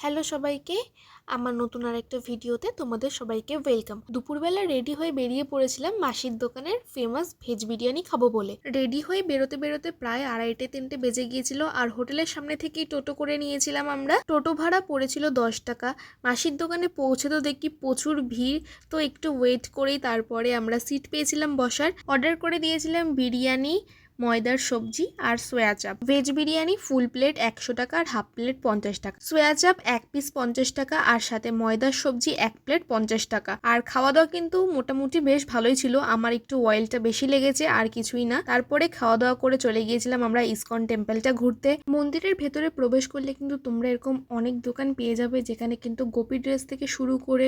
Hello সবাইকে, আমার নতুন আরেকটা ভিডিওতে তোমাদের সবাইকে ওয়েলকাম। দুপুরবেলা রেডি হয়ে বেরিয়ে পড়েছিলাম মাসির দোকানের ফেমাস ভেজ বিরিয়ানি খাবো বলে। রেডি হয়ে বেরোতে বেরোতে প্রায় 2:30-3টে বেজে গিয়েছিল, আর হোটেলের সামনে থেকেই টোটো করে নিয়েছিলাম আমরা। টোটো ভাড়া পড়েছিল 10 টাকা। মাসির দোকানে পৌঁছে তো দেখি প্রচুর ভিড়, তো একটু ওয়েট করেই তারপরে আমরা সিট পেয়েছিলাম বসার। অর্ডার করে দিয়েছিলাম বিরিয়ানি, ময়দার সবজি আর সোয়া চাপ। ভেজ বিরিয়ানি ফুল প্লেট 100 টাকা আর হাফ প্লেট 50 টাকা। সোয়া চাপ 1 পিস 50 টাকা, আর সাথে ময়দার সবজি 1 প্লেট 50 টাকা। আর খাওয়া দাওয়া কিন্তু মোটামুটি বেশ ভালোই ছিল, আমার একটু অয়েলটা বেশি লেগেছে আর কিছুই না। তারপরে খাওয়া দাওয়া করে চলে গিয়েছিলাম আমরা ইসকন টেম্পলটা ঘুরতে। মন্দিরের ভেতরে প্রবেশ করলে কিন্তু তোমরা এরকম অনেক দোকান পেয়ে যাবে, যেখানে কিন্তু গোপী ড্রেস থেকে শুরু করে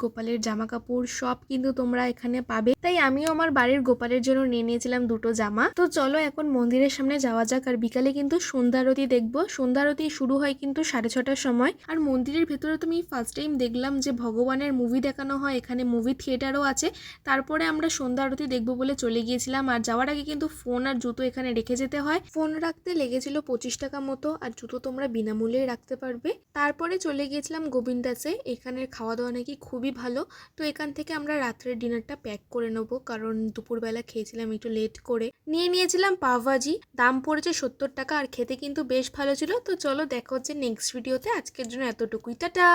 গোপালের জামা কাপড় সব কিন্তু তোমরা এখানে পাবে। তাই আমিও আমার বাড়ির গোপালের জন্য নিয়ে নিয়েছিলাম 2টো জামা। তো চলো এখন মন্দিরের সামনে যাওয়া যাক, আর বিকালে কিন্তু সন্ধ্যা আরতি দেখবো। সন্ধ্যা আরতি শুরু হয় কিন্তু 6:30টার সময়। আর মন্দিরের ভেতরে তুমি ফার্স্ট টাইম দেখলাম যে ভগবানের মুভি দেখানো হয়, এখানে মুভি থিয়েটারও আছে। তারপরে আমরা সন্ধ্যা আরতি দেখবো বলে চলে গিয়েছিলাম, আর যাওয়ার আগে কিন্তু ফোন আর জুতো এখানে রেখে যেতে হয়। ফোন রাখতে লেগেছিল 25 টাকা মতো, আর জুতো তোমরা বিনামূল্যে রাখতে পারবে। তারপরে চলে গিয়েছিলাম গোবিন্দাসে, এখানের খাওয়া দাওয়া নাকি খুবই ভালো। তো এখান থেকে আমরা রাত্রের ডিনারটা প্যাক করে নেবো, কারণ দুপুরবেলা খেয়েছিলাম একটু লেট করে। নিয়েছিলাম পাওভাজি, দাম পড়েছে 70 টাকা, আর খেতে কিন্তু বেশ ভালো ছিল। তো চলো দেখা হচ্ছে নেক্সট ভিডিওতে, আজকের জন্য এতটুকুই, টাটা।